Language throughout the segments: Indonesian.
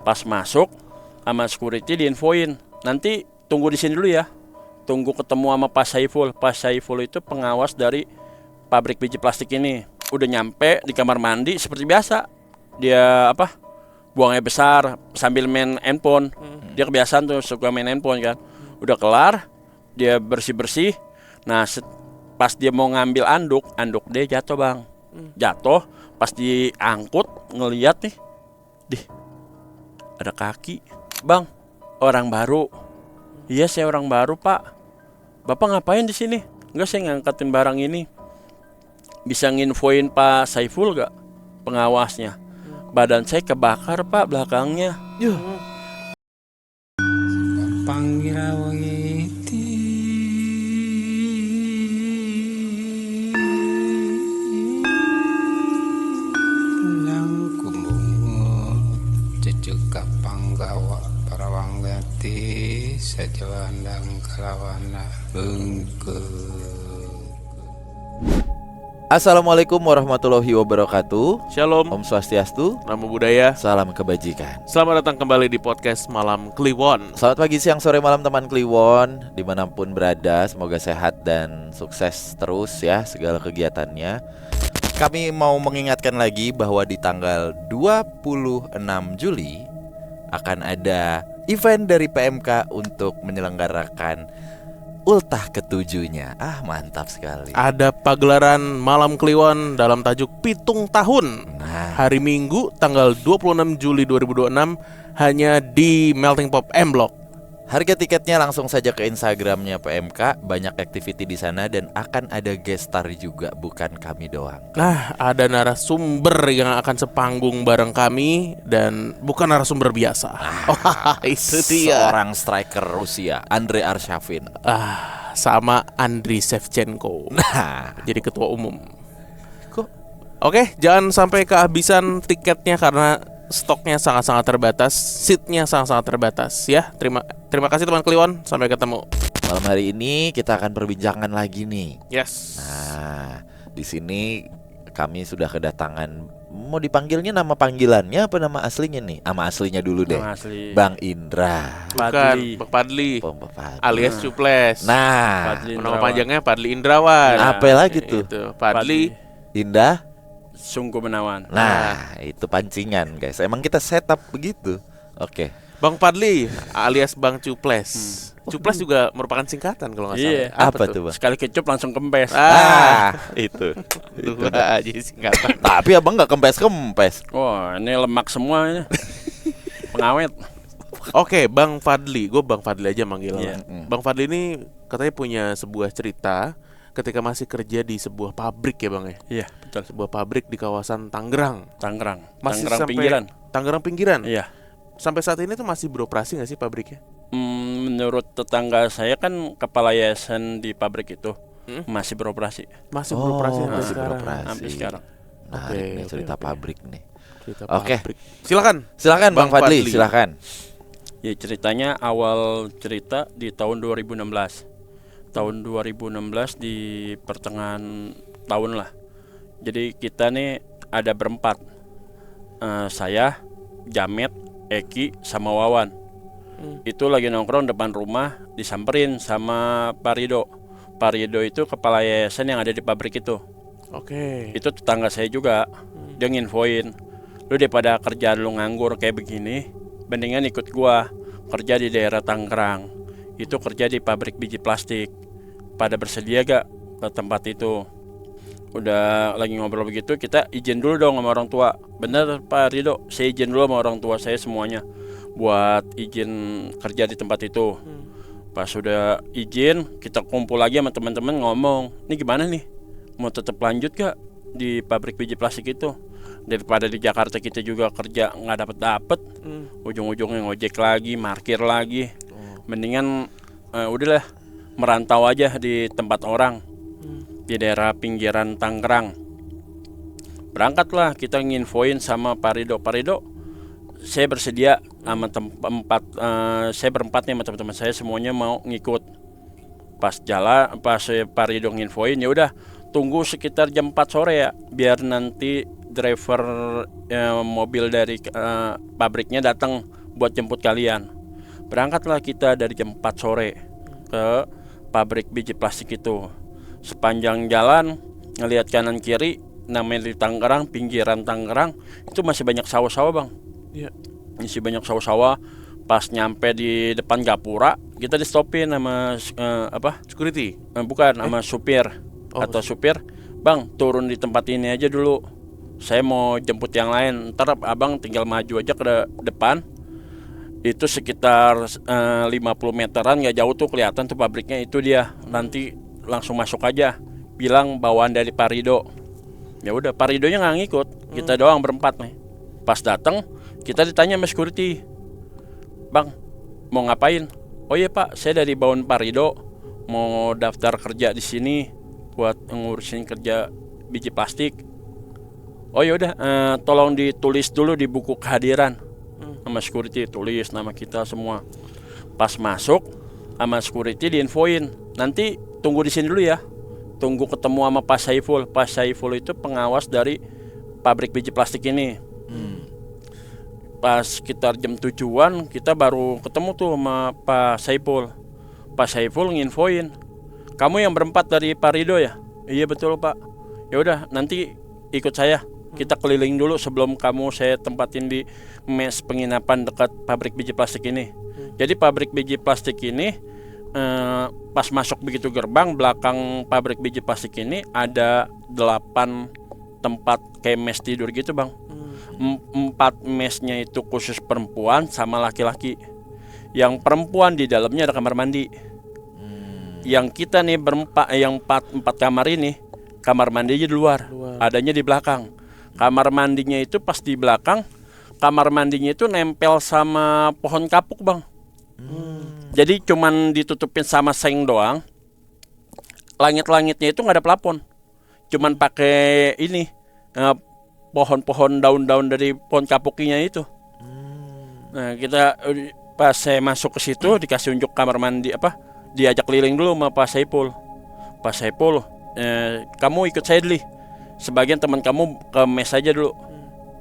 Pas masuk sama security diinfoin, nanti tunggu di sini dulu ya. Tunggu ketemu sama Pak Saiful. Pak Saiful itu pengawas dari pabrik biji plastik ini. Udah nyampe di kamar mandi seperti biasa. Dia buang air besar sambil main handphone. Dia kebiasaan tuh suka main handphone kan. Udah kelar, dia bersih-bersih. Nah, pas dia mau ngambil anduk dia jatuh, Bang. Jatuh, pas diangkut ngeliat nih. Ada kaki. Bang, orang baru. Iya, saya orang baru, Pak. Bapak ngapain di sini? Enggak, saya ngangkatin barang ini. Bisa nginfoin Pak Saiful gak? Pengawasnya. Badan saya kebakar, Pak, belakangnya. Panggilawiti pulang kumbungu cucuk panggawa parawanggati sajawandang kalawana bengkel. Assalamualaikum warahmatullahi wabarakatuh. Shalom, Om Swastiastu, Namo Buddhaya. salam kebajikan. Selamat datang kembali di podcast Malam Kliwon. Selamat pagi, siang, sore, malam teman Kliwon, dimanapun berada. Semoga sehat dan sukses terus ya segala kegiatannya. Kami mau mengingatkan lagi bahwa di tanggal 26 Juli akan ada event dari PMK untuk menyelenggarakan ultah ketujuhnya. Mantap sekali. Ada pagelaran Malam Kliwon dalam tajuk Pitung Tahun. Hari Minggu tanggal 26 Juli 2026 hanya di Melting Pot M Block. Harga tiketnya langsung saja ke Instagramnya PMK. Banyak activity di sana dan akan ada guest star juga, bukan kami doang. Nah, ada narasumber yang akan sepanggung bareng kami dan bukan narasumber biasa. Itu dia. Seorang striker Rusia, Andre Arshavin. Sama Andriy Shevchenko. Nah, Jadi ketua umum. Oke, jangan sampai kehabisan tiketnya karena stoknya sangat-sangat terbatas, seatnya sangat-sangat terbatas ya. Terima kasih teman Kliwon, sampai ketemu. malam hari ini kita akan perbincangan lagi nih. Yes. Nah, di sini kami sudah kedatangan, mau dipanggilnya nama panggilannya apa nama aslinya nih? Nama aslinya dulu deh. Nama asli Bang Indra. Bukan, Bang Padli alias Cuples. Nah, Padli nama Indrawan. panjangnya Padli Indrawan. apa lagi tuh? Itu Padli. Indah. Sungguh menawan. Nah, itu pancingan guys. Emang kita setup begitu. Oke. Bang Padli alias Bang Cuples. Cuples juga merupakan singkatan kalau nggak salah. Iya. Apa tuh, Bang? Sekali kecup langsung kempes. Itu. Dua aja singkatan. Tapi abang nggak kempes. Wah, ini lemak semua ini. Pengawet. Oke, Bang Fadli. Gue Bang Fadli aja manggilnya. Iya. Bang Fadli ini katanya punya sebuah cerita ketika masih kerja di sebuah pabrik ya Bang ya. Iya, betul. Sebuah pabrik di kawasan Tangerang. Tangerang. Masih Tangerang sampai pinggiran. Tangerang pinggiran. Iya. Sampai saat ini tuh masih beroperasi nggak sih pabriknya? Menurut tetangga saya kan kepala yayasan di pabrik itu masih beroperasi Masih beroperasi sampai masih sekarang. beroperasi. sampai sekarang. Menarik Oke, nih oke, cerita oke. pabrik nih. Cerita Oke. pabrik. Silakan. Silakan Bang Bang Fadli, Fadli. silakan. Ya, ceritanya awal cerita di tahun 2016. Tahun 2016 di pertengahan tahun lah. Jadi kita nih ada berempat. Saya, Jamet, Eki, sama Wawan. Itu lagi nongkrong depan rumah, disamperin sama Pak Rido. Pak Rido itu kepala yayasan yang ada di pabrik itu. Oke. Itu tetangga saya juga. Dia nginfoin, lu daripada kerjaan lu nganggur kayak begini, mendingan ikut gua kerja di daerah Tangerang. Itu kerja di pabrik biji plastik. Pada bersedia gak ke tempat itu? Udah lagi ngobrol begitu, kita izin dulu dong sama orang tua. Bener Pak Rido, saya izin dulu sama orang tua saya semuanya buat izin kerja di tempat itu. Pas sudah izin, kita kumpul lagi sama teman-teman ngomong, ini gimana nih? Mau tetap lanjut gak di pabrik biji plastik itu? Daripada di Jakarta kita juga kerja nggak dapet, ujung-ujungnya ngojek lagi, parkir lagi. Mendingan udahlah merantau aja di tempat orang di daerah pinggiran Tangerang. Berangkatlah kita nginfoin sama Pak Rido. Pak Rido, saya bersedia sama saya berempat nih sama teman-teman saya semuanya mau ngikut. Pas Pak Rido nginfoin, ya udah tunggu sekitar jam 4 sore ya, biar nanti driver mobil dari pabriknya datang buat jemput kalian. Berangkatlah kita dari jam 4 sore ke pabrik biji plastik itu. Sepanjang jalan ngelihat kanan kiri, namanya di Tangerang, pinggiran Tangerang itu masih banyak sawah-sawah bang. Iya. Masih banyak sawah-sawah. Pas nyampe di depan Gapura, kita di stopin sama Security. bukan sama supir atau supir, bang turun di tempat ini aja dulu. Saya mau jemput yang lain. Ntar abang tinggal maju aja ke depan. Itu sekitar 50 meteran, nggak jauh tuh kelihatan tuh pabriknya, itu dia. Nanti langsung masuk aja. Bilang bawaan dari Parido. Ya udah, Paridonya nggak ngikut. Kita doang berempat nih. Pas datang, kita ditanya sama security, bang mau ngapain? Oh iya pak, saya dari bawaan Parido, mau daftar kerja di sini buat ngurusin kerja biji plastik. Oh yaudah, tolong ditulis dulu di buku kehadiran. Sama security tulis nama kita semua. Pas masuk sama security diinfoin, nanti tunggu di sini dulu ya. Tunggu ketemu sama Pak Saiful. Pak Saiful itu pengawas dari pabrik biji plastik ini. Pas sekitar jam 7-an kita baru ketemu tuh sama Pak Saiful. Pak Saiful nginfoin, kamu yang berempat dari Parido ya? Iya betul pak. Ya udah, nanti ikut saya. Kita keliling dulu sebelum kamu saya tempatin di mes penginapan dekat pabrik biji plastik ini. Jadi pabrik biji plastik ini pas masuk begitu gerbang belakang pabrik biji plastik ini ada 8 tempat kayak mes tidur gitu bang. 4 mesnya itu khusus perempuan sama laki-laki. Yang perempuan di dalamnya ada kamar mandi. Yang kita nih berempat, yang 4 kamar ini, kamar mandinya di luar. Adanya di belakang. Kamar mandinya itu pas di belakang, kamar mandinya itu nempel sama pohon kapuk bang. Jadi cuman ditutupin sama seng doang. Langit-langitnya itu nggak ada plafon. Cuman pakai ini pohon-pohon daun-daun dari pohon kapuknya itu. Nah kita pas saya masuk ke situ dikasih unjuk kamar mandi diajak keliling dulu sama Pak Saiful. Pak Saiful, kamu ikut saya dulu. Sebagian teman kamu ke mes aja dulu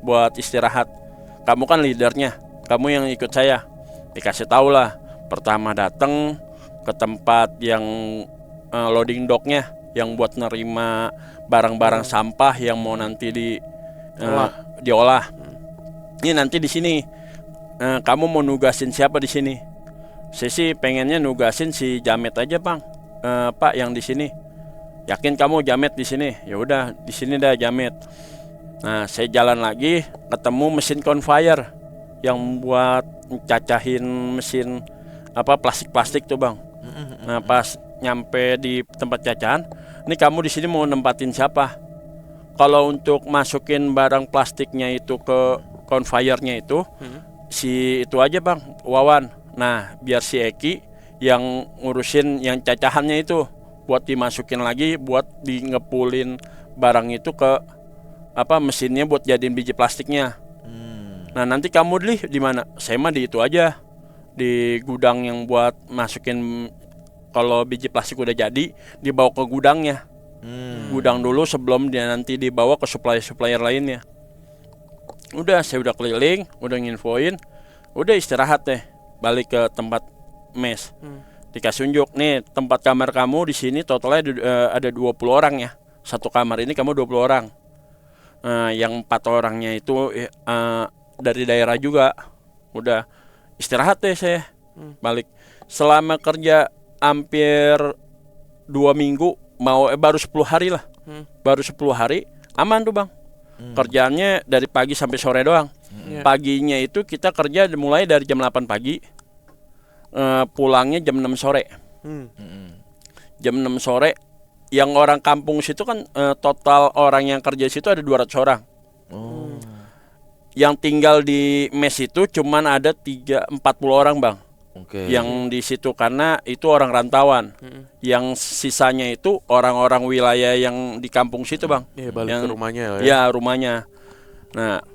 buat istirahat. Kamu kan leadernya, kamu yang ikut saya. Dikasih tahu lah. Pertama datang ke tempat yang loading docknya, yang buat nerima barang-barang sampah yang mau nanti diolah. Ini nanti di sini kamu mau nugasin siapa di sini? Saya sih pengennya nugasin si Jamet aja bang, Pak yang di sini. Yakin kamu Jamet di sini? Ya udah di sini dah Jamet. Nah saya jalan lagi ketemu mesin conveyor yang buat cacahin mesin plastik-plastik tuh bang. Nah pas nyampe di tempat cacahan, ini kamu di sini mau nempatin siapa? Kalau untuk masukin barang plastiknya itu ke conveyornya itu, si itu aja bang, Wawan. Nah biar si Eki yang ngurusin yang cacahannya itu, buat dimasukin lagi, buat di ngepulin barang itu ke mesinnya buat jadiin biji plastiknya. Nah nanti kamu di mana? Saya mah di itu aja, di gudang yang buat masukin. Kalau biji plastik udah jadi, dibawa ke gudangnya. Gudang dulu sebelum dia nanti dibawa ke supplier lainnya. Udah saya udah keliling, udah nginfoin, udah istirahat deh, balik ke tempat mes. Dikasih unjuk, nih tempat kamar kamu di sini totalnya ada 20 orang ya. Satu kamar ini kamu 20 orang. Yang 4 orangnya itu dari daerah juga. Udah istirahat deh saya. Balik. Selama kerja hampir 2 minggu, baru 10 hari lah. Baru 10 hari aman tuh bang. Kerjaannya dari pagi sampai sore doang. Paginya itu kita kerja mulai dari jam 8 pagi, pulangnya jam 6 sore. Jam 6 sore. Yang orang kampung situ kan total orang yang kerja situ ada 200 orang. Yang tinggal di mes itu cuman ada 40 orang bang. Yang di situ karena itu orang rantauan. Yang sisanya itu orang-orang wilayah yang di kampung situ bang. Balik yang, ke rumahnya ya. Ya rumahnya. Nah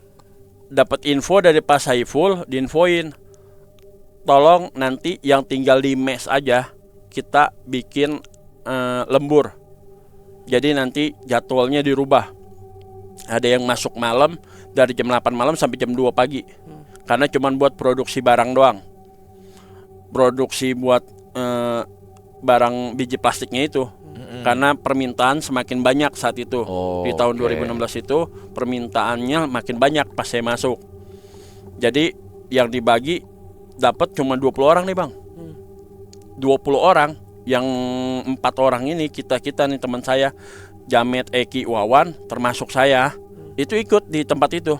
dapat info dari Pak Saiful, diinfoin, tolong nanti yang tinggal di mes aja kita bikin lembur. Jadi nanti jadwalnya dirubah. Ada yang masuk malam dari jam 8 malam sampai jam 2 pagi. Karena cuman buat produksi barang doang. Produksi buat barang biji plastiknya itu. Karena permintaan semakin banyak saat itu. Di tahun 2016 itu permintaannya makin banyak pas saya masuk. Jadi yang dibagi dapat cuma 20 orang nih, Bang. 20 orang, yang 4 orang ini kita nih teman saya, Jamet, Eki, Wawan, termasuk saya, itu ikut di tempat itu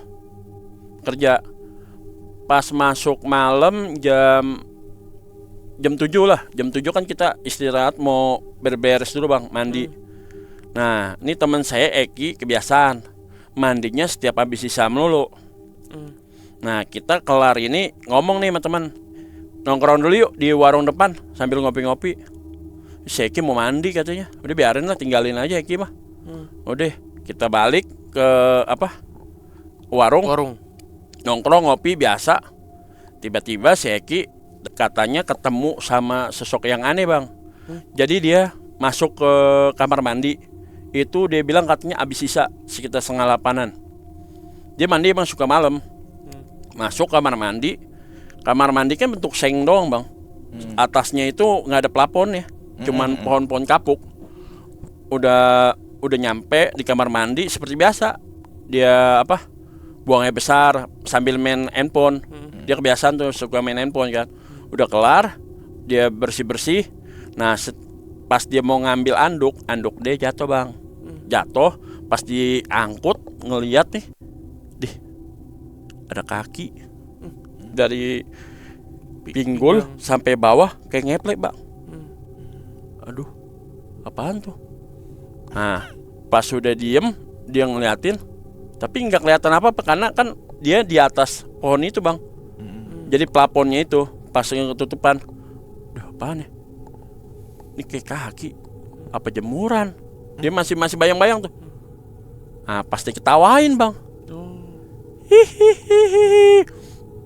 kerja. Pas masuk malam jam 7 lah, jam 7 kan kita istirahat mau beres dulu, Bang, mandi. Nah, ini teman saya Eki kebiasaan mandinya setiap habis sisa melulu. Nah, kita kelar ini ngomong nih sama teman, nongkrong dulu yuk di warung depan sambil ngopi-ngopi. Si Eki mau mandi katanya. Udah biarin lah, tinggalin aja Eki mah. Udah, kita balik ke warung. Nongkrong ngopi biasa. Tiba-tiba si Eki katanya ketemu sama sosok yang aneh, Bang. Jadi dia masuk ke kamar mandi. Itu dia bilang katanya abis sisa sekitar 7:30-an. Dia mandi emang suka malam. Masuk kamar mandi. Kamar mandi kan bentuk seng doang, Bang. Atasnya itu nggak ada plafon ya. Cuman pohon-pohon kapuk. Udah nyampe di kamar mandi seperti biasa. Dia buang air besar sambil main handphone. Dia kebiasaan tuh suka main handphone kan. Udah kelar, dia bersih-bersih. Nah, pas dia mau ngambil anduk dia jatuh, Bang. Jatuh, pas diangkut ngeliat nih, ada kaki dari pinggul sampai bawah kayak ngeplek, Bang. Aduh, apaan tuh? Nah, pas sudah diem, dia ngeliatin, tapi nggak kelihatan apa-apa karena kan dia di atas pohon itu, Bang. Jadi plafonnya itu pas yang ketutupan. Duh, apaan ya? Ini kayak kaki, apa jemuran? Dia masih bayang-bayang tuh. Nah, pasti ketawain, Bang. Hihihi.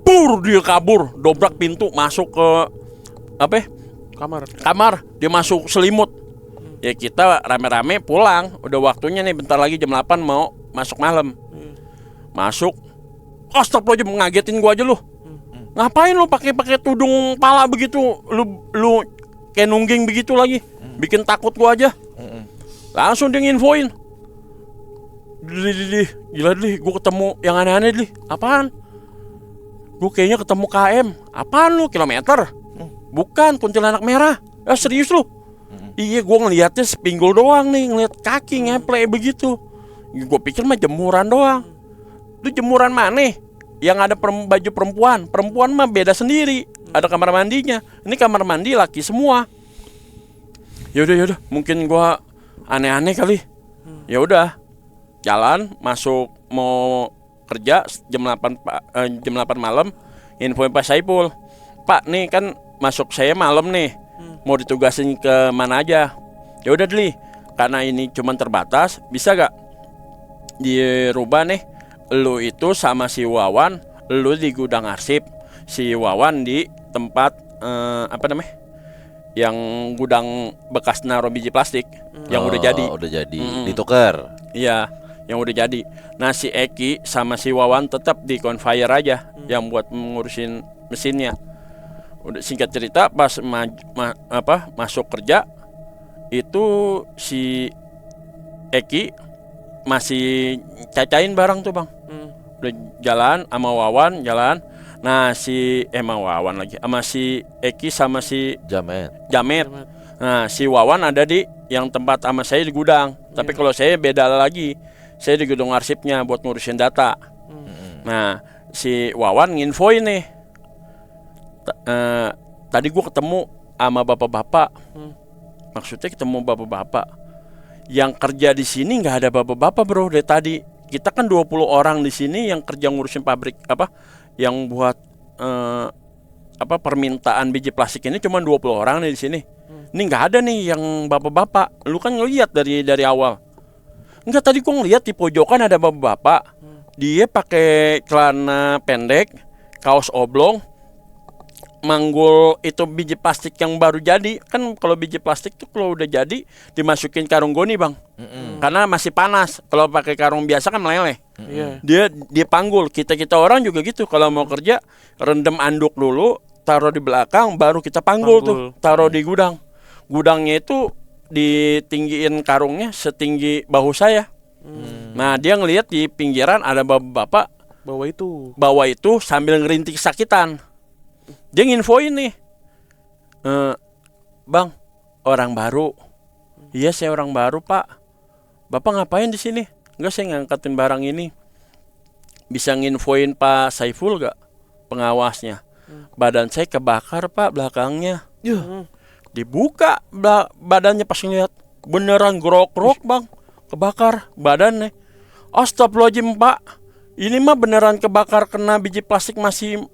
Pur, dia kabur, dobrak pintu, masuk ke kamar. Dia masuk selimut. Ya kita rame-rame pulang. Udah waktunya nih, bentar lagi jam 8 mau masuk malam. Masuk. Astagfirullahaladzim, ngagetin gua aja lu. Ngapain lu pakai tudung pala begitu? Lu kayak nungging begitu lagi. Bikin takut gua aja. Langsung dia nginfoin. Gila deh, gua ketemu yang aneh-aneh deh. Apaan? Gua kayaknya ketemu KM. Apaan lu? Kilometer? Bukan, kuntilanak merah. Serius lu? Iya, gue ngeliatnya sepinggul doang nih, ngeliat kaki ngeplek begitu. Gue pikir mah jemuran doang. Itu jemuran mana? Yang ada baju perempuan. Perempuan mah beda sendiri. Ada kamar mandinya. Ini kamar mandi laki semua. Yaudah, mungkin gue aneh-aneh kali. Ya udah, jalan masuk mau kerja jam 8 malam. Infoin Pak Saipul. Pak, nih kan masuk saya malam nih, mau ditugasin ke mana aja? Ya udah Dli, karena ini cuman terbatas, bisa gak dirubah nih? Lu itu sama si Wawan, lu di gudang arsip, si Wawan di tempat yang gudang bekas naruh biji plastik yang udah jadi. Udah jadi, ditukar. Iya, yang udah jadi. Nah, si Eki sama si Wawan tetap di conveyor aja, yang buat ngurusin mesinnya. Udah, singkat cerita, pas masuk kerja itu si Eki masih cacain barang tuh, Bang. Udah jalan sama Wawan jalan. Nah, sama Wawan lagi, sama si Eki sama si Jamet. Nah, si Wawan ada di yang tempat sama saya di gudang. Tapi kalau saya beda lagi. Saya di gudang arsipnya buat ngurusin data. Nah, si Wawan nginfoin nih. Tadi gue ketemu sama bapak-bapak. Maksudnya ketemu bapak-bapak. Yang kerja di sini nggak ada bapak-bapak, bro. Dari tadi kita kan 20 orang di sini yang kerja ngurusin pabrik yang buat permintaan biji plastik ini cuma 20 orang nih di sini. Ini nggak ada nih yang bapak-bapak. Lu kan ngeliat dari awal. Enggak, tadi gue ngeliat di pojokan ada bapak-bapak. Dia pakai celana pendek, kaos oblong, manggul itu biji plastik yang baru jadi. Kan kalau biji plastik tuh kalau udah jadi dimasukin karung goni bang, karena masih panas. Kalau pakai karung biasa kan meleleh. Dia panggul. Kita orang juga gitu. Kalau mau kerja rendam anduk dulu, taruh di belakang, baru kita panggul. Tuh taruh di gudang. Gudangnya itu ditinggiin karungnya setinggi bahu saya. Nah dia ngelihat di pinggiran ada bapak bawa itu sambil ngerintik kesakitan. Dia nginfoin nih, bang, orang baru. Iya saya orang baru pak. Bapak ngapain di sini? Enggak, saya ngangkatin barang ini. Bisa nginfoin Pak Saiful gak pengawasnya? Badan saya kebakar pak belakangnya. Dibuka badannya pas ngeliat, beneran grok-grok bang, kebakar badannya. Astagfirullahaladzim pak, ini mah beneran kebakar kena biji plastik masih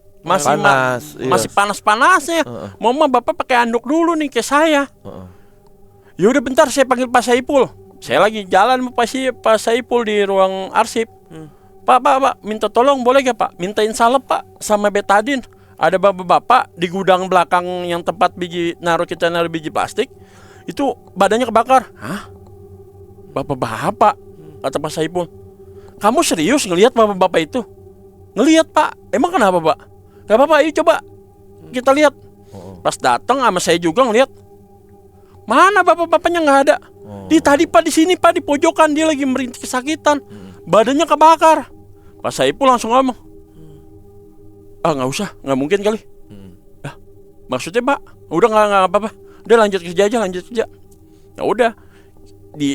panas-panasnya. Mau mah bapak pakai anduk dulu nih ke saya. Ya udah bentar saya panggil Pak Saiful. Saya lagi jalan Pak Saiful di ruang arsip. Pak, minta tolong boleh gak pak? Mintain salep pak sama betadin. Ada bapak-bapak di gudang belakang yang tempat kita naruh biji plastik. Itu badannya kebakar. Hah? Bapak-bapak, kata Pak Saiful. Kamu serius ngelihat bapak-bapak itu? Ngelihat pak. Emang kenapa pak? Gak apa-apa, ayo coba kita lihat. Pas datang sama saya juga ngelihat. Mana bapak-bapaknya nggak ada. Tadi pak di sini pak, di pojokan dia lagi merintih kesakitan. Badannya kebakar. Pak Saiful langsung ngomong, nggak usah, nggak mungkin kali. Maksudnya pak, udah nggak apa-apa. Udah lanjut kerja aja. Ya udah,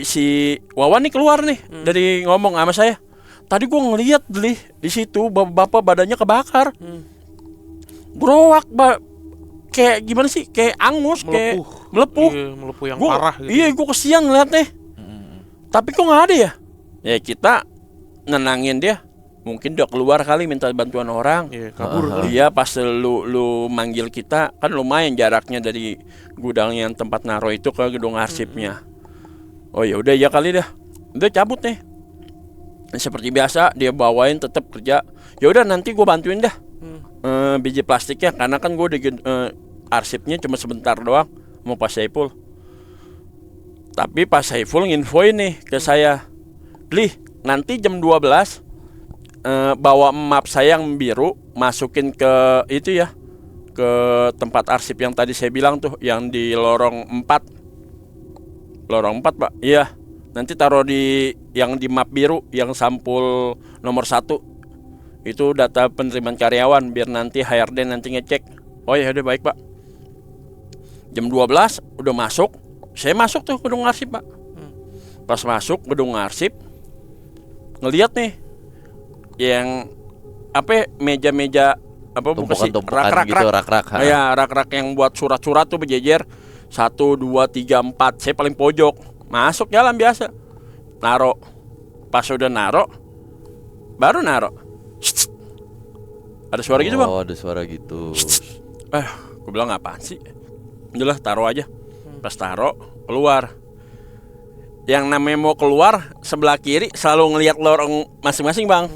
si Wawan nih keluar nih dari ngomong sama saya. Tadi gua ngeliat di situ bapak-bapak badannya kebakar. Growak kayak gimana sih? Kayak angus, kayak melepuh. Iya, melepuh yang parah gitu. Iya, gua kesian ngeliatnya. Tapi kok nggak ada ya? Ya kita nenangin dia. Mungkin udah keluar kali minta bantuan orang. Iya, kabur. Iya, pas lu manggil kita, kan lumayan jaraknya dari gudang yang tempat naruh itu ke gedung arsipnya. Oh ya udah ya kali dah. Udah cabut nih. Seperti biasa dia bawain tetap kerja. Ya udah nanti gua bantuin dah. Biji plastiknya, karena kan gua di arsipnya cuma sebentar doang mau Pak Saiful. Tapi Pak Saiful nginfoin nih ke saya. Nanti jam 12 bawa map saya yang biru, masukin ke itu ya, ke tempat arsip yang tadi saya bilang tuh, yang di lorong 4 pak. Iya, nanti taruh yang di map biru, yang sampul nomor 1. Itu data penerimaan karyawan, biar nanti HRD nanti ngecek. Oh ya udah baik pak. Jam 12 udah masuk. Saya masuk tuh gedung arsip pak. Pas masuk gedung arsip, ngeliat nih yang meja-meja bukan sih, rak-rak. Ya, rak-rak yang buat surat-surat tuh berjejer 1, 2, 3, 4. Saya paling pojok. Masuk jalan biasa. Naro. Pas udah naro, baru naro. Ada suara gitu bang. Oh, ada suara gitu. Gue bilang apaan sih? Udah lah, taruh aja. Pas taruh, keluar. Yang namanya mau keluar, sebelah kiri selalu ngelihat lorong masing-masing bang.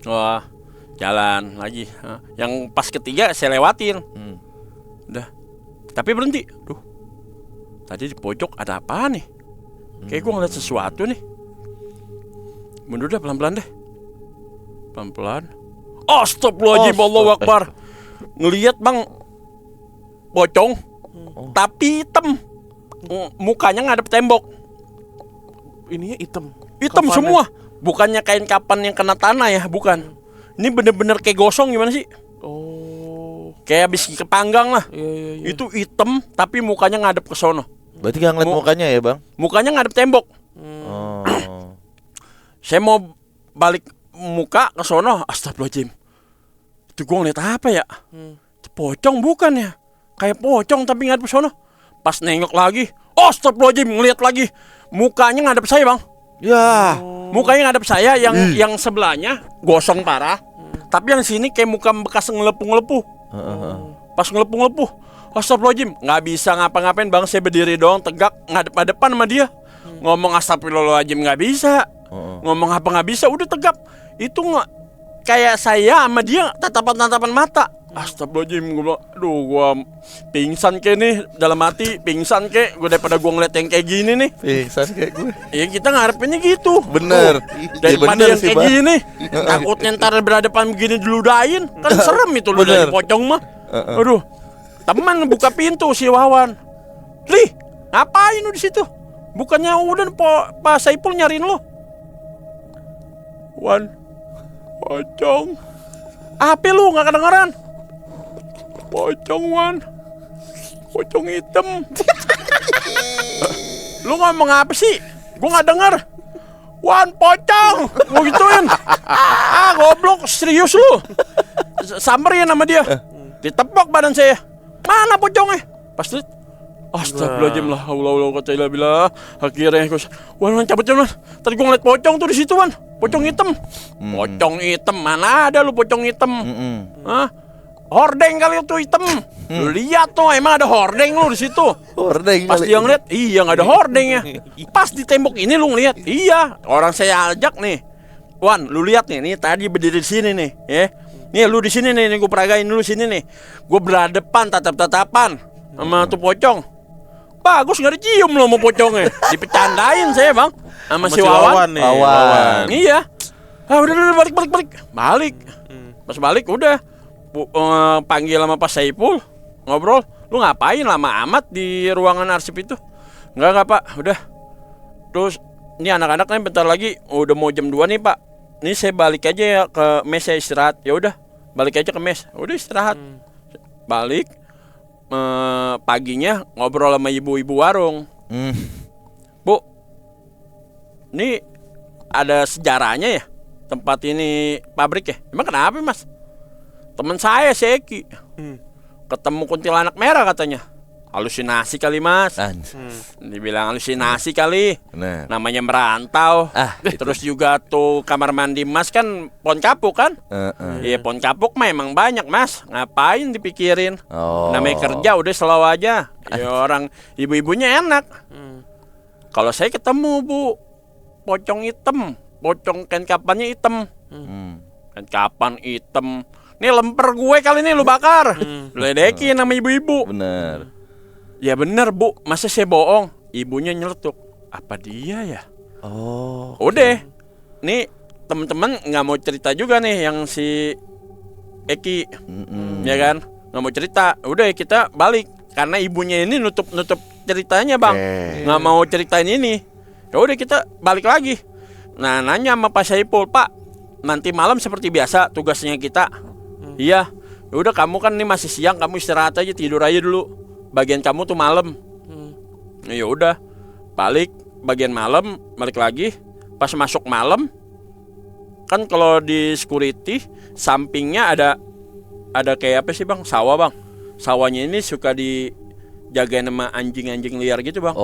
Wah, jalan lagi. Yang pas ketiga saya lewatin. Udah, tapi berhenti. Tadi di pojok ada apa nih? Kayak gue ngeliat sesuatu nih. Mundur dah pelan-pelan deh. Pelan-pelan. Astagfirullahaladzim, Allahu Akbar. Ngeliat bang, pocong, tapi hitam. Mukanya ngadep tembok. Ininya hitam Kapannya semua. Bukannya kain kapan yang kena tanah ya, bukan. Ini bener-bener kayak gosong gimana sih? Oh, kayak habis kepanggang lah. Iya. Itu hitam tapi mukanya ngadep ke sono. Berarti gak ngeliat mukanya ya bang? Mukanya ngadep tembok. Saya mau balik muka ke sono, astagfirullahaladzim. Itu gue ngeliat apa ya? Pocong bukan ya? Kayak pocong tapi ngadep ke sono. Pas nengok lagi, astagfirullahaladzim, ngeliat lagi. Mukanya ngadep saya bang. Ya. Mukanya ngadep saya, yang sebelahnya gosong parah. Tapi yang sini kayak muka bekas ngelepuh-ngelepuh. Pas ngelepuh-ngelepuh, astagfirullahaladzim, nggak bisa ngapa-ngapain bang. Saya berdiri doang tegak ngadep-ngadepan sama dia. Ngomong astagfirullahaladzim nggak bisa. Ngomong apa nggak bisa, udah tegap. Itu nggak kayak saya sama dia tatapan-tatapan mata. Astagfirullahaladzim, gue bilang, aduh gue pingsan kayak nih, dalam hati pingsan kayak gue daripada gue ngeliat yang kayak gini nih. Pingsan kayak gue. Ya kita ngarepinnya gitu. Bener. Daripada bener yang sih, kayak Bang. gini, takutnya ntar berhadapan begini diludahin, kan serem itu lu Bener. dari pocong mah. Aduh, teman buka pintu si Wawan. Lih, ngapain lu di situ? Bukannya udah Pak Saipul nyariin lu? Wan, pocong. Apa lu nggak kedengeran? Pocong Wan, pocong hitam. Lu ngomong apa sih? Gue nggak denger. Wan, pocong, mau gituin. Goblok, serius lu. Samperin sama dia. Ditepok badan saya. Mana pocongnya? Pas lihat, astagfirullahaladzim lah, Allah kata ilah billah. Akhirnya gue, Wan, cabut. Tadi gue ngeliat pocong tuh di situ, Wan. Pocong hitam. Pocong hitam, mana ada lu pocong hitam? Hah? Hordeng kali itu hitam. Lu lihat tuh, emang ada hordeng lu di situ. Hordeng Pas kali. dia ngeliat, iya nggak ada hordengnya. Pas di tembok ini lu ngeliat, iya. Orang saya ajak nih, Wan, lu lihat nih tadi berdiri di sini nih, ya. Nih lu di sini nih gue peragain dulu sini nih. Gue berhadapan tatap-tatapan sama tuh pocong. Bagus nggak dicium lo sama pocongnya. Dipecandain saya bang, sama si Wawan. nih. Wawan. Iya. Udah balik. Pas balik udah panggil sama Pak Saipul, ngobrol. Lu ngapain lama amat di ruangan arsip itu? Enggak Pak, udah. Terus ini anak-anak nih bentar lagi udah mau jam 2 nih Pak. Ini saya balik aja ya ke mes, saya istirahat. Ya udah, balik aja ke mes. Udah istirahat. Balik paginya ngobrol sama ibu-ibu warung. Bu, ini ada sejarahnya ya tempat ini pabrik ya? Emang kenapa Mas? Temen saya si Eki ketemu kuntilanak merah katanya. Halusinasi kali Mas. Dibilang halusinasi kali. Bener. Namanya merantau. Terus juga tuh kamar mandi Mas kan pohon kapuk kan? Iya pohon kapuk mah emang banyak Mas. Ngapain dipikirin? Namanya kerja udah slow aja. Ya orang ibu-ibunya enak. Kalau saya ketemu Bu, pocong hitam, pocong kain kapannya hitam. Kain kapan hitam. Nih lemper gue kali ini lu bakar. Ledekin sama ibu-ibu. Bener. Ya bener Bu, masa saya bohong? Ibunya nyeletuk. Apa dia ya? Udah. Nih temen-temen nggak mau cerita juga nih yang si Eki, ya kan? Nggak mau cerita. Udah kita balik karena ibunya ini nutup ceritanya bang. Nggak mau ceritain ini. Ya udah kita balik lagi. Nah nanya sama Pak Saipul, Pak, nanti malam seperti biasa tugasnya kita. Iya. Ya udah kamu kan ini masih siang, kamu istirahat aja, tidur aja dulu. Bagian kamu tuh malam. Ya udah, balik bagian malam, balik lagi. Pas masuk malam, kan kalau di security sampingnya ada kayak apa sih bang? Sawah bang. Sawahnya ini suka dijagain sama anjing-anjing liar gitu bang.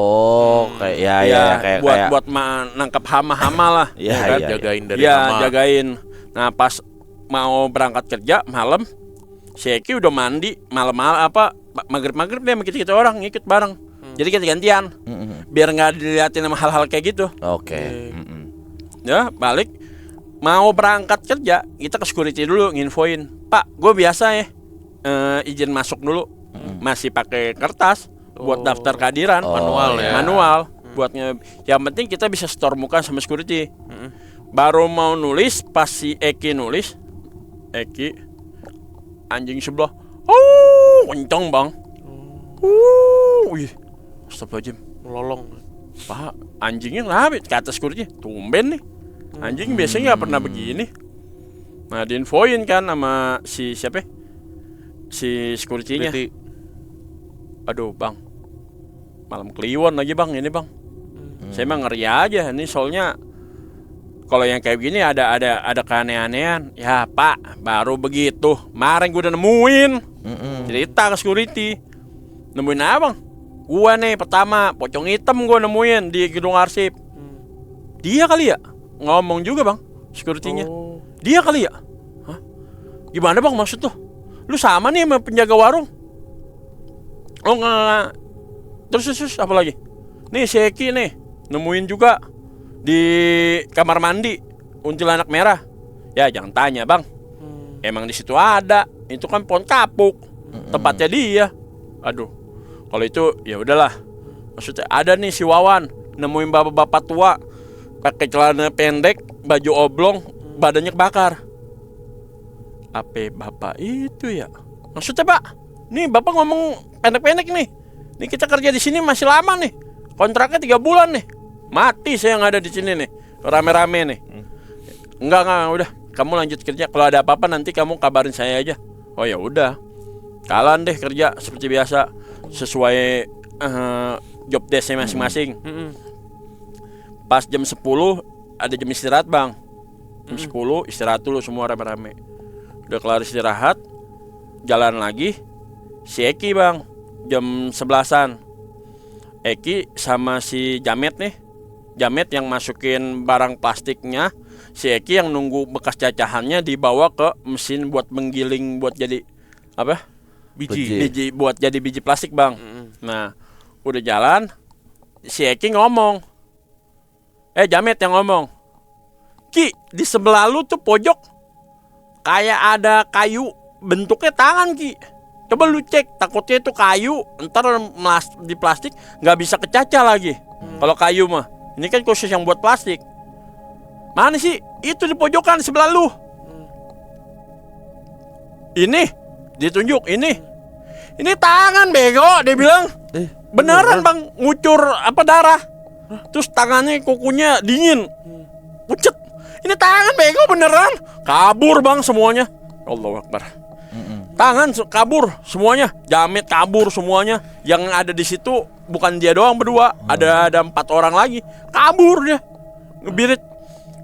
Kayak buat nangkap hama-hama lah. Iya, Jagain dari hama. Jagain. Nah pas mau berangkat kerja malam, si Eki udah mandi malam-malam maghrib deh sama kita orang ngikut bareng. Jadi kita gantian biar nggak diliatin sama hal-hal kayak gitu. Ya balik mau berangkat kerja kita ke security dulu nginfoin, Pak gue biasa ya izin masuk dulu, masih pakai kertas buat daftar kehadiran manual buatnya. Yang penting kita bisa store muka sama security. Baru mau nulis pas si Eki nulis, anjing sebelah kenceng bang. Wih, astagfirullahaladzim, Melolong. Pak, anjingnya kenapa? Kata security, tumben nih. Anjing biasanya nggak pernah begini. Nah diinfoin kan sama si siapa? Si security-nya. Aduh bang, malam Kliwon lagi bang ini bang. Saya emang ngeri aja ini soalnya. Kalau yang kayak gini ada keanehan-anehan. Ya Pak, baru begitu. Kemarin gue udah nemuin. Cerita ke security. Nemuin apa bang? Gue nih pertama pocong hitam gue nemuin di gedung arsip. Dia kali ya? Ngomong juga bang security-nya. Dia kali ya? Hah? Gimana bang maksud tuh? Lu sama nih sama penjaga warung? Oh enggak. Terus apa lagi? Nih si Eki nih nemuin juga di kamar mandi kuntilanak merah. Ya jangan tanya bang. Emang di situ ada. itu kan pohon kapuk, tempatnya dia. Aduh, kalau itu ya udahlah. Maksudnya ada nih si Wawan nemuin bapak-bapak tua pakai celana pendek, baju oblong, badannya kebakar. Apa bapak itu ya? Maksudnya Pak, nih bapak ngomong pendek-pendek nih. Nih kita kerja di sini masih lama nih. Kontraknya 3 bulan nih. Mati saya yang ada di sini nih, rame-rame nih. Enggak, udah. Kamu lanjut kerja. Kalau ada apa-apa nanti kamu kabarin saya aja. Oh ya udah. Kalian deh kerja seperti biasa sesuai job desk-nya masing-masing. Pas jam 10 ada jam istirahat, Bang. Jam 10 istirahat dulu semua rame-rame. Udah kelar istirahat, jalan lagi. Si Eki, Bang, jam 11-an. Eki sama si Jamet nih. Jamet yang masukin barang plastiknya, si Eki yang nunggu bekas cacahannya dibawa ke mesin buat menggiling buat jadi apa? Biji buat jadi biji plastik, Bang. Nah, udah jalan, si Eki ngomong. Jamet yang ngomong. Ki, di sebelah lu tuh pojok kayak ada kayu bentuknya tangan, Ki. Coba lu cek, takutnya itu kayu, ntar di plastik nggak bisa kecacah lagi. Kalau kayu mah, ini kan khusus yang buat plastik. Mana sih? Itu di pojokan sebelah lu. Ini, ditunjuk ini. Ini tangan bego, dia bilang. Beneran Bang, ngucur apa darah. Terus tangannya kukunya dingin. Pucet. Ini tangan bego beneran. Kabur Bang semuanya. Allahu Akbar. Tangan kabur semuanya, Jamet kabur semuanya. Yang ada di situ bukan dia doang berdua, ada 4 orang lagi. Kabur dia, ngebirit.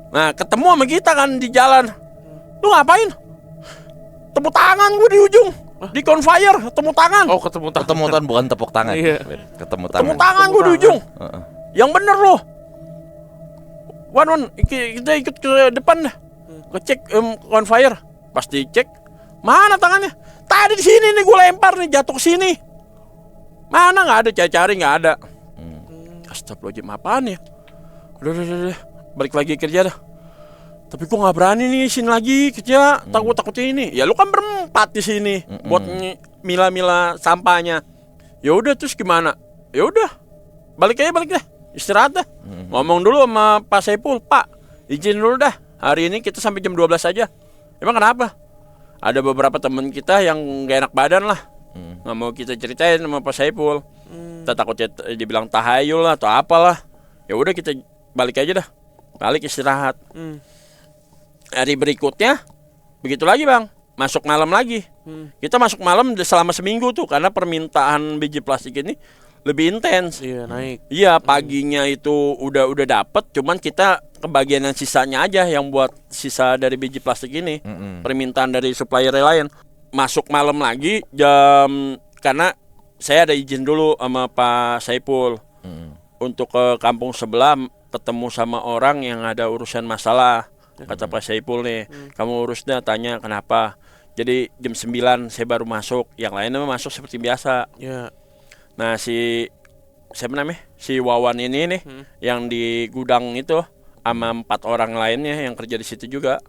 Nah ketemu sama kita kan di jalan. Lu ngapain? Tepuk tangan gue di ujung, di conveyor, tepuk tangan. Oh ketemu Ketemuan bukan tepuk tangan. Iya. Ketemu tangan. Tepuk tangan gue di ujung. Yang bener loh. Wan, kita ikut ke depan dah. Ngecek conveyor. Pas dicek, mana tangannya? Tadi di sini nih gue lempar nih, jatuh ke sini. Mana nggak ada, cari nggak ada. Astagfirullahaladzim, apaan ya? Udah, balik lagi kerja dah. Tapi gue nggak berani nih sini lagi kerja, takutnya ini. Ya lu kan berempat di sini buat mila-mila sampahnya. Ya udah terus gimana? Ya udah, balik dah, istirahat dah. Ngomong dulu sama Pak Saipul, Pak, izin dulu dah. Hari ini kita sampai jam 12 aja. Emang kenapa? Ada beberapa teman kita yang gak enak badan lah. Nggak mau kita ceritain sama Pak Saipul. Kita takutnya dibilang tahayul lah atau apalah. Ya udah kita balik aja dah. Balik istirahat. Hari berikutnya begitu lagi Bang. Masuk malam lagi. Kita masuk malam selama seminggu tuh karena permintaan biji plastik ini lebih intens. Iya naik. Iya paginya itu udah dapet, cuman kita kebagian yang sisanya aja yang buat sisa dari biji plastik ini. Permintaan dari supplier lain. Masuk malam lagi karena saya ada izin dulu sama Pak Saipul untuk ke kampung sebelah ketemu sama orang yang ada urusan masalah. Kata Pak Saipul nih, kamu urusnya tanya kenapa. Jadi jam 9 saya baru masuk, yang lainnya masuk seperti biasa. Ya. Nah siapa namanya? Si Wawan ini nih yang di gudang itu sama 4 orang lainnya yang kerja di situ juga.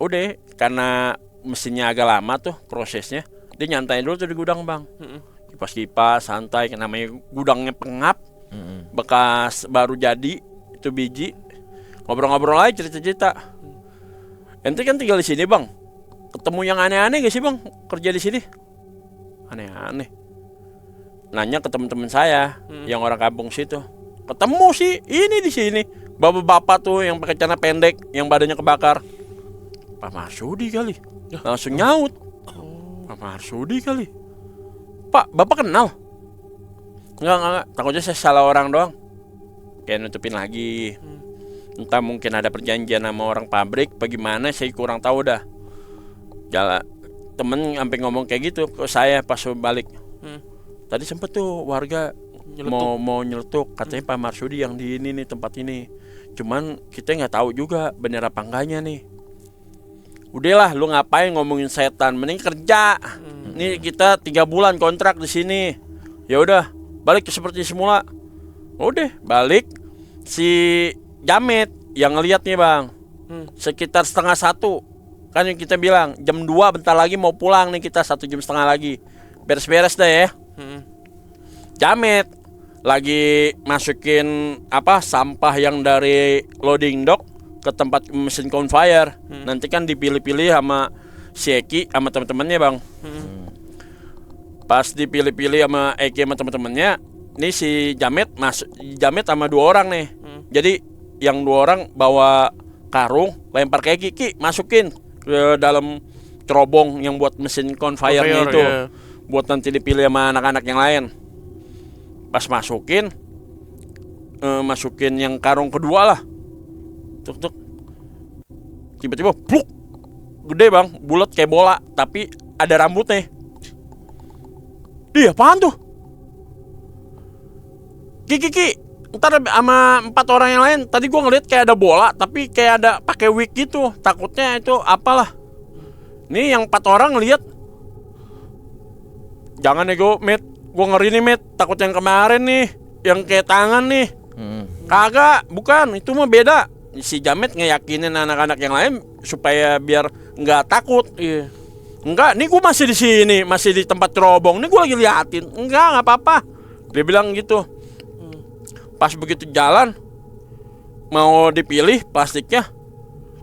Udah karena mesinnya agak lama tuh prosesnya, dia nyantai dulu tuh di gudang Bang. Kipas-kipas santai, namanya gudangnya pengap. Bekas baru jadi itu biji. Ngobrol-ngobrol aja cerita-cerita. Ente kan tinggal di sini Bang. Ketemu yang aneh-aneh gak sih Bang kerja di sini? Aneh-aneh. Nanya ke teman-teman saya yang orang kampung situ. Ketemu sih ini di sini. Bapak-bapak tuh yang pakai celana pendek, yang badannya kebakar. Pak Marsudi kali. Langsung nyaut. Pak Marsudi kali. Pak, Bapak kenal? Enggak. Takutnya saya salah orang doang. Kayak nutupin lagi. Entah mungkin ada perjanjian sama orang pabrik, bagaimana saya kurang tahu dah. Jalan temen sampai ngomong kayak gitu ke saya pas balik. Tadi sempet tuh warga mau nyeletuk, katanya Pak Marsudi yang di ini nih tempat ini. Cuman kita nggak tahu juga bener apa enggaknya nih. Udahlah, lu ngapain ngomongin setan, mending kerja. Nih kita 3 bulan kontrak di sini. Ya udah, balik seperti semula. Udah, balik. Si Jamet yang ngeliat nih Bang, sekitar 12:30 Kan yang kita bilang jam 2 bentar lagi mau pulang nih kita 1,5 jam lagi. Beres-beres deh ya. Jamet lagi masukin sampah yang dari loading dock ke tempat mesin conveyor. Nanti kan dipilih-pilih sama si Eki sama teman-temannya bang. Pas dipilih-pilih sama Eki sama teman-temannya, nih si Jamet sama 2 orang nih. Jadi yang 2 orang bawa karung, lempar ke Eki, Ki masukin ke dalam cerobong yang buat mesin conveyor-nya itu, buat nanti dipilih sama anak-anak yang lain. Pas masukin yang karung kedua lah, tuk, tiba-tiba pluk, gede bang, bulat kayak bola, tapi ada rambutnya. Dia apaan tuh? Ki, ntar sama 4 orang yang lain, tadi gua ngeliat kayak ada bola, tapi kayak ada pakai wig gitu. Takutnya itu apalah. Nih yang 4 orang ngeliat. Jangan nego, Met. Gua ngeri nih, Met. Takut yang kemarin nih, yang kayak tangan nih. Kagak, bukan. Itu mah beda. Si Jamet ngeyakinin anak-anak yang lain supaya biar nggak takut. Iya. Enggak, nih gua masih di sini, masih di tempat cerobong. Nih gua lagi liatin. Enggak apa-apa. Dia bilang gitu. Pas begitu jalan mau dipilih plastiknya,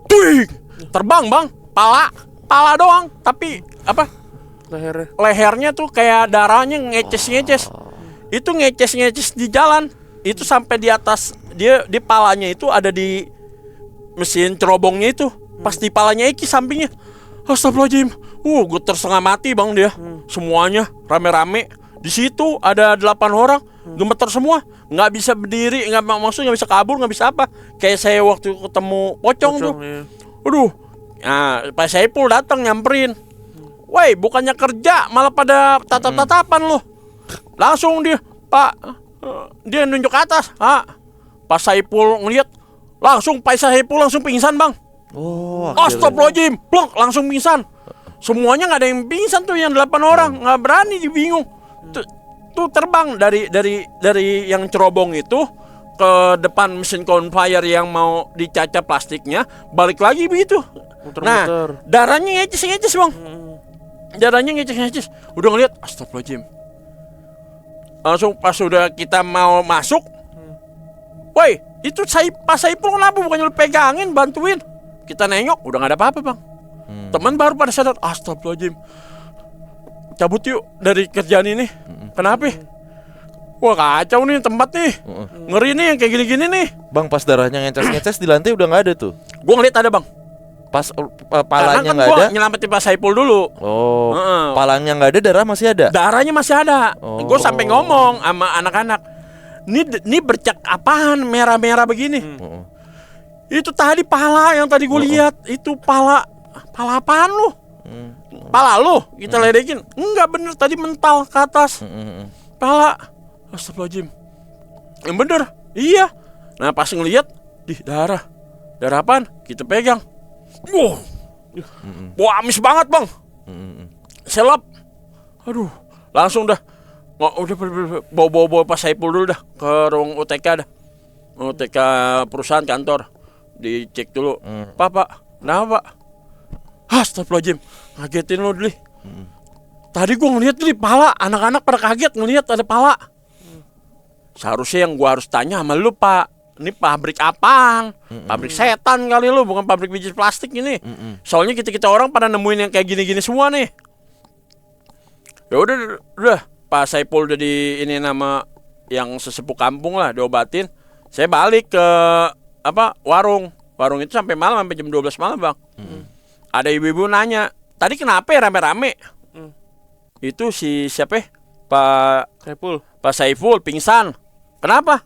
tuing, terbang bang, pala doang, tapi lehernya tuh kayak darahnya ngeces. Itu ngeces di jalan, itu sampai di atas dia, di palanya itu ada di mesin cerobongnya itu, pas di palanya Eki sampingnya. Astagfirullahaladzim, gue tersetengah mati bang dia, semuanya rame-rame. Di situ ada 8 orang, gemeter semua, nggak bisa berdiri, maksudnya nggak bisa kabur, nggak bisa apa. Kayak saya waktu ketemu pocong tuh. Iya. Aduh, nah Pak Saipul datang nyamperin. Woi, bukannya kerja, malah pada tatap-tatapan loh. Langsung dia, Pak, dia nunjuk ke atas. Pak Saipul ngeliat, langsung Pak Saipul langsung pingsan bang. Astagfirullahaladzim, plok, langsung pingsan. Semuanya nggak ada yang pingsan tuh, yang 8 orang, nggak berani, bingung. Tuh terbang dari yang cerobong itu ke depan mesin conveyor yang mau dicaca plastiknya, balik lagi begitu. Nah, darahnya ngeces bang. Darahnya ngeces. Udah ngeliat, astagfirullahaladzim. Langsung pas udah kita mau masuk, woi, itu Pak Saipul kenapa bukannya lu pegangin, bantuin? Kita nengok, udah gak ada apa-apa bang. Teman baru pada sadar, astagfirullahaladzim, cabut yuk dari kerjaan ini. Kenapa? Wah kacau nih tempat nih, ngeri nih yang kayak gini-gini nih. Bang, pas darahnya ngeces di lantai udah nggak ada tuh. Gue ngeliat ada bang. Pas palanya kan nggak ada. Nyelamatin Pak Saipul dulu. Palanya nggak ada, darah masih ada. Darahnya masih ada. Gue sampai ngomong sama anak-anak, ini bercak apaan merah-merah begini? Itu tadi pala yang tadi gue lihat. Itu pala apaan lu? Pala lu kita ledekin. Enggak bener, tadi mental ke atas. Pala. Astagfirullahaladzim. Yang bener. Iya. Nah pas ngeliat, darah apaan? Kita pegang. Wah amis banget bang. Selap. Aduh, langsung dah. Udah bawa Pak Saipul dulu dah ke ruang UTK dah. UTK perusahaan kantor. Dicek dulu. Pak, kenapa pak? Astagfirullahaladzim, ngagetin lo dulu. Tadi gue ngeliat dulu pala, anak-anak pada kaget ngeliat ada pala. Seharusnya yang gue harus tanya sama lu pak, ini pabrik apaan? Pabrik setan kali lu, bukan pabrik biji plastik ini. Soalnya kita orang pada nemuin yang kayak gini-gini semua nih. Ya udah, Pak Saipul udah di ini nama yang sesepuh kampung lah, diobatin. Saya balik ke warung itu sampai malam, sampai jam 12 malam bang. Ada ibu-ibu nanya, tadi kenapa ya rame-rame? Itu si siapa? Pak Saipul pingsan. Kenapa?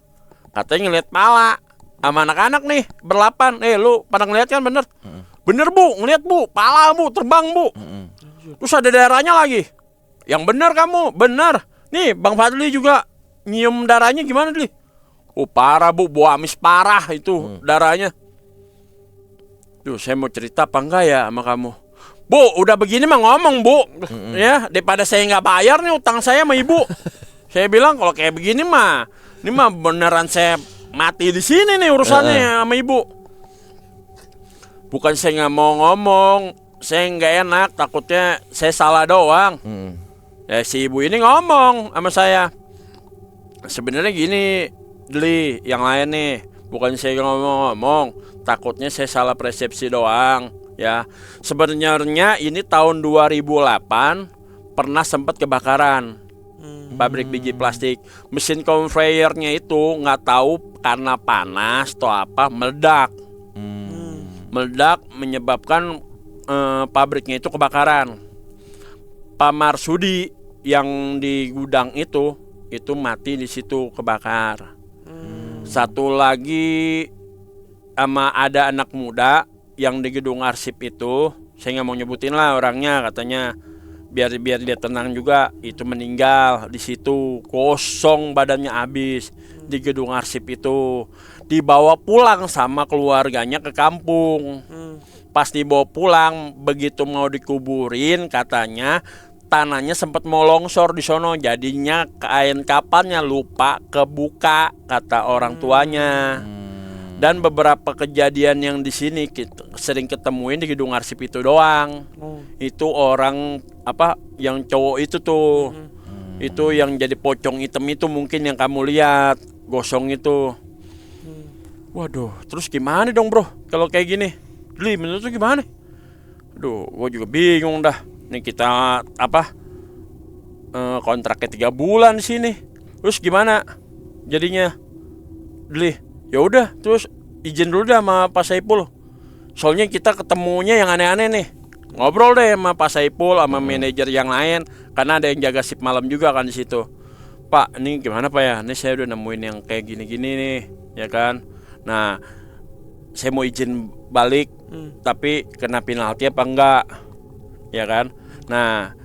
Katanya ngeliat pala sama anak-anak nih berlapan. Lu pada ngeliat kan bener? Bener bu, ngeliat bu, pala bu terbang bu. Terus ada darahnya lagi. Yang bener kamu, bener. Nih Bang Fadli juga nyium darahnya gimana Dli? Parah bu, bau amis parah itu darahnya. Duh, saya mau cerita apa enggak ya sama kamu? Bu, udah begini mah ngomong bu. Ya, daripada saya nggak bayar nih utang saya sama ibu. Saya bilang kalau kayak begini mah, ini mah beneran saya mati di sini nih urusannya sama ibu. Bukan saya nggak mau ngomong, saya nggak enak, takutnya saya salah doang. Ya si ibu ini ngomong sama saya, sebenarnya gini, Dli, yang lain nih, bukan saya ngomong, takutnya saya salah persepsi doang. Ya, sebenarnya ini tahun 2008 pernah sempat kebakaran pabrik biji plastik. Mesin conveyernya itu nggak tahu karena panas atau apa meledak. Meledak menyebabkan pabriknya itu kebakaran. Pak Marsudi yang di gudang itu mati di situ kebakar. Satu lagi sama ada anak muda yang di gedung arsip itu, saya nggak mau nyebutin lah orangnya, katanya biar dia tenang juga, itu meninggal di situ, kosong badannya habis di gedung arsip itu, dibawa pulang sama keluarganya ke kampung. Pas dibawa pulang, begitu mau dikuburin, katanya tanahnya sempat mau longsor di sono, jadinya kain kapannya lupa kebuka, kata orang tuanya. Dan beberapa kejadian yang di sini kita sering ketemuin di gedung arsip itu doang. Itu orang apa yang cowok itu tuh. Itu yang jadi pocong hitam itu mungkin yang kamu lihat, gosong itu. Waduh, terus gimana dong, Bro? Kalau kayak gini? Dli, menurut lu gimana? Aduh, gua juga bingung dah. Nih kita apa? Kontraknya 3 bulan di sini. Terus gimana jadinya? Dli, ya udah, terus izin dulu dah sama Pak Saipul. Soalnya kita ketemunya yang aneh-aneh nih. Ngobrol deh sama Pak Saipul, sama manajer yang lain, karena ada yang jaga shift malam juga kan di situ. Pak, ini gimana Pak ya? Ini saya udah nemuin yang kayak gini-gini nih, ya kan? Nah, saya mau izin balik, tapi kena penalti apa enggak? Ya kan? Nah,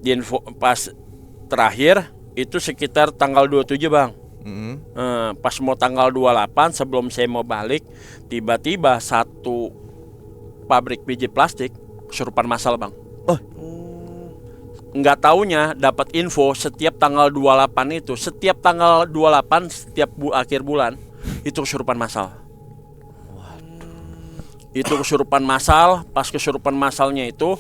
di info pas terakhir itu sekitar tanggal 27, Bang. Pas mau tanggal 28 sebelum saya mau balik, tiba-tiba satu pabrik biji plastik kesurupan massal, Bang. Nggak taunya dapat info setiap tanggal 28 itu, setiap tanggal 28 setiap akhir bulan itu kesurupan massal. Itu kesurupan massal. Pas kesurupan massalnya itu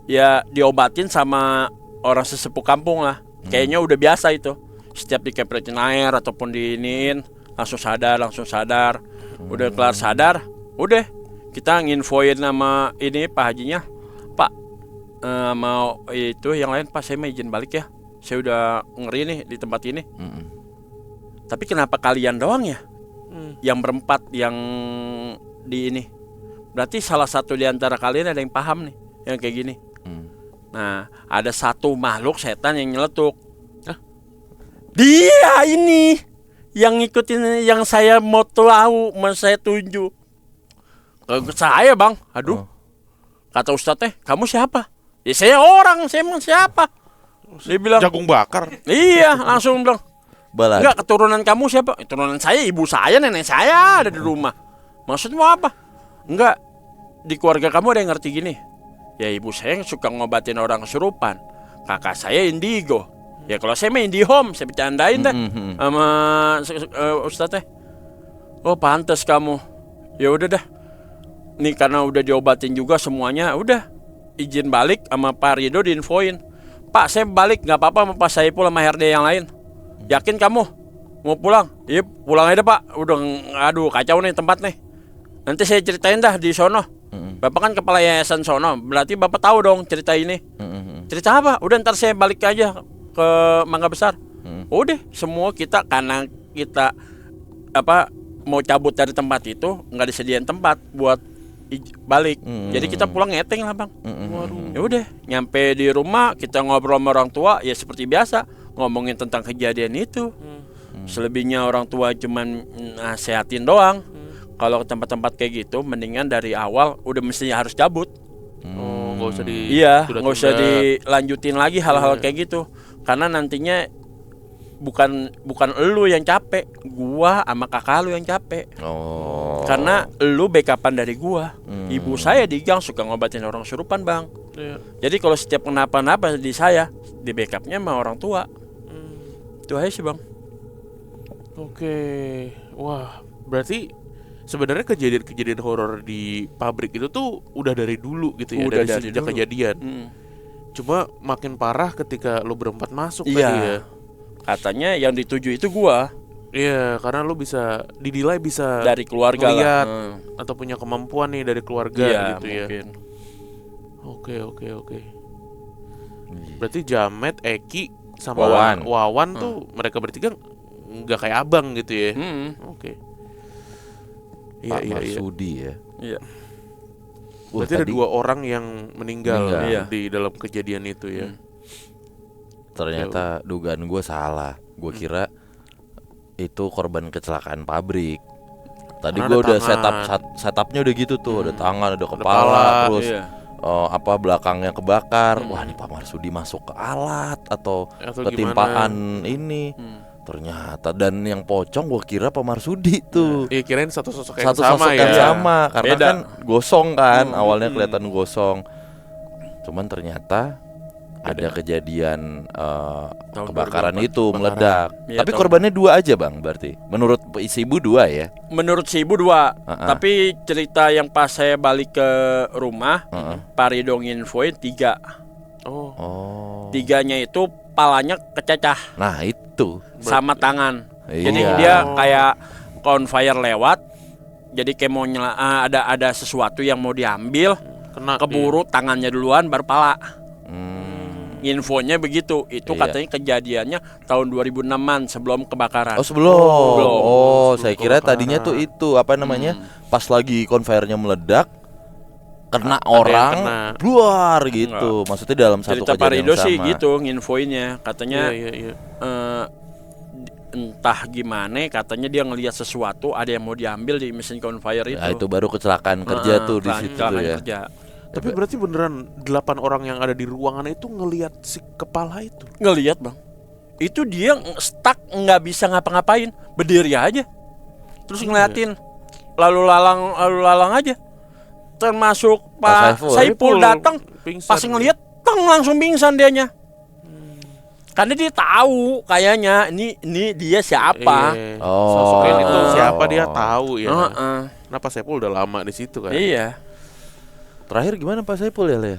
ya diobatin sama orang sesepuh kampung lah. Kayaknya udah biasa itu. Setiap dikepretin air ataupun diinin langsung sadar. Udah kelar sadar, udah kita nginfoin nama ini Pak Hajinya, Pak mau itu yang lain Pak, saya mau izin balik ya, saya udah ngeri nih di tempat ini. Tapi kenapa kalian doang ya yang berempat yang di ini? Berarti salah satu di antara kalian ada yang paham nih yang kayak gini. Nah, ada satu makhluk setan yang nyeletuk. Dia ini yang ngikutin, yang saya mau tahu, mau saya tunjuk ke saya, Bang. Aduh, kata Ustadz kamu siapa? Ya saya orang, saya emang siapa? Dia bilang jagung bakar. Iya, langsung bilang Balag. enggak, keturunan kamu siapa? Keturunan saya, ibu saya, nenek saya ada di rumah. Maksudmu apa? Enggak, di keluarga kamu ada yang ngerti gini? Ya ibu saya yang suka ngobatin orang kesurupan. Kakak saya indigo. Ya kalau saya main di home, saya bercandain deh sama Ustadz teh. Oh pantas kamu. Ya udah dah. Nih karena udah diobatin juga semuanya, udah izin balik sama Pak Rido diinfoin. Pak saya balik nggak apa-apa sama Pak Saipul sama HRD yang lain. Yakin kamu mau pulang? Iya pulang aja Pak. Udah aduh kacau nih tempat nih. Nanti saya ceritain dah di sono. Bapak kan kepala yayasan sono, berarti Bapak tahu dong cerita ini. Cerita apa? Udah ntar saya balik aja ke Mangga Besar. Udah semua kita karena kita apa mau cabut dari tempat itu nggak disediain tempat buat balik. Jadi kita pulang ngeteng lah Bang. Ya udah nyampe di rumah kita ngobrol sama orang tua ya seperti biasa ngomongin tentang kejadian itu. Selebihnya orang tua cuman nasehatin doang. Kalau ke tempat-tempat kayak gitu mendingan dari awal udah mestinya harus cabut. Nggak usah nggak usah dilanjutin lagi hal-hal kayak gitu. Karena nantinya bukan elu yang capek, gua sama kakak lu yang capek. Karena elu backupan dari gua. Ibu saya di gang suka ngobatin orang kesurupan, Bang. Jadi kalau setiap kenapa-napa di saya, di backupnya sama orang tua. Itu aja sih, Bang. Oke. Wah, berarti sebenarnya kejadian-kejadian horor di pabrik itu tuh udah dari dulu gitu ya, Udah dari dari sejak dulu. kejadian. Cuma makin parah ketika lu berempat masuk tadi ya. Iya. Katanya yang dituju itu gua Iya, karena lu bisa dinilai bisa dari keluarga lah. ngeliat atau punya kemampuan nih dari keluarga Iya, gitu ya. mungkin. Oke. Berarti Jamet, Eki sama Wawan tuh mereka bertiga nggak kayak abang gitu ya. Oke. Iya, Pak iya. Marsudi ya. Iya. Berarti ada 2 orang yang meninggal Iya. di dalam kejadian itu ya. Ternyata dugaan gue salah. Gue kira itu korban kecelakaan pabrik. Tadi Karena gue ada udah tangan. setupnya udah gitu tuh, ada tangan, ada kepala, kepala, terus iya. belakangnya kebakar. Wah, nih Pak Marsudi masuk ke alat atau Atau ketimpaan ini. Ternyata dan yang pocong gue kira Pak Marsudi tuh. Iya, kirain satu sosok yang Satu sama sosok ya. yang sama karena Beda. kan gosong kan, awalnya kelihatan gosong. Cuman ternyata ada kejadian Tahun kebakaran 2008, itu meledak. Iya, Tapi tahun- korbannya 2 aja bang, berarti. Menurut si ibu 2 ya. Menurut si ibu 2, tapi cerita yang pas saya balik ke rumah, Pak Ridho nginfoin 3. Oh, Oh. 3-nya itu palanya kecacah Nah itu. sama tangan. Jadi Iya. dia kayak conveyor lewat. Jadi kayak mau ada sesuatu yang mau diambil, kena. keburu tangannya duluan baru pala. Hmm. Infonya begitu. Itu Iya. katanya kejadiannya tahun 2006-an sebelum kebakaran. Oh sebelum. Belum. Oh, saya Sebelum kira kebakaran. tadinya tuh itu apa namanya? Pas lagi konveyernya meledak, kena yang orang, kena. luar gitu. Maksudnya dalam satu Cerita Pak kejadian Ridho yang sama. sih gitu nginfoinnya. Katanya Iya. entah gimana, katanya dia ngelihat sesuatu ada yang mau diambil di mesin conveyor itu. Nah, itu baru kecelakaan kerja tuh di situ tuh Kecelakaan ya. kerja. Tapi berarti beneran 8 orang yang ada di ruangan itu ngelihat si kepala itu. Ngelihat bang, itu dia stuck nggak bisa ngapa-ngapain, berdiri aja, terus ngeliatin lalu lalang aja. Termasuk Pak Saipul datang, pingsan. pas ngelihat, langsung pingsan dianya. Karena dia tahu kayaknya ini dia siapa. Iya. Oh. Sosoknya itu siapa dia tahu ya. Heeh. Kenapa Saipul udah lama di situ kan? Iya. Terakhir gimana Pak Saipul ya, Le?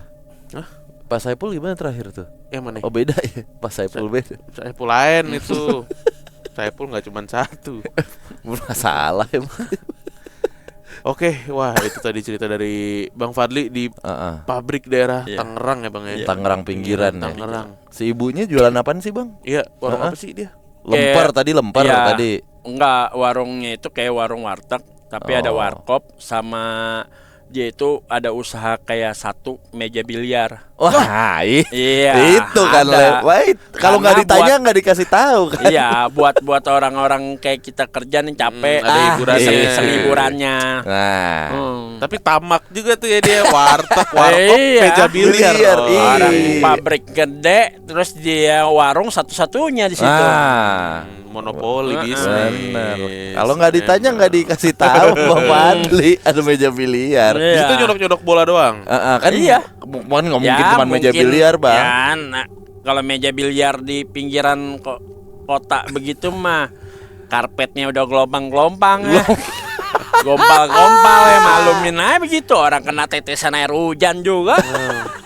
Hah? Pak Saipul gimana terakhir tuh? Yang mana? Oh beda ya, Pak Saipul beda. Saipul lain itu. Saipul nggak cuma satu. Masalah emang. Oke, wah itu tadi cerita dari Bang Fadli di pabrik daerah Iya. Tangerang ya Bang ya. Tangerang pinggiran ya. Tangerang. Si ibunya jualan apaan sih Bang? Iya, warung apa sih dia? Lempar Kayak- tadi lempar Iya. tadi. Enggak, warungnya itu kayak warung warteg, tapi ada Oh. warkop sama dia itu ada usaha kayak satu meja biliar. Wah, Iya. itu kan ada. Le. Wah, kalau nggak Karena ditanya nggak dikasih tahu kan. Iya, buat orang-orang kayak kita kerja nih capek, ada hiburan. iseng hiburannya. Nah, Tapi tamak juga tuh ya dia warteg, warkop, Iya. meja biliar. Biliar, Oh, iya. Orang pabrik gede, terus dia warung satu-satunya di situ. nah, monopoli bisnis. benar. Kalau nggak ditanya nggak dikasih tahu Bang Fadli ada meja biliar. Iya. Di situ nyodok-nyodok bola doang. Kan Iya. Kan nggak mungkin cuma meja mungkin, biliar Bang. Ya, nah, kalau meja biliar di pinggiran kota begitu mah karpetnya udah gelombang-gelombang ya. Gompal-gompal ya, maklumin aja begitu. Orang kena tetesan air hujan juga.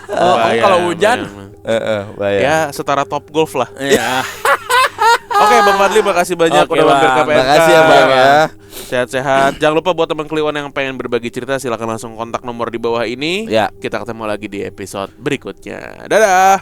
Bayang, Kalau hujan. bayang. Bayang. Ya setara top golf lah. Iya. Oke Bang Fadli, makasih banyak Oke, udah mampir ke Bang. PNK. Makasih ya Bang ya. Sehat-sehat. Jangan lupa buat teman Kliwon yang pengen berbagi cerita, silakan langsung kontak nomor di bawah ini. Ya. Kita ketemu lagi di episode berikutnya. Dadah.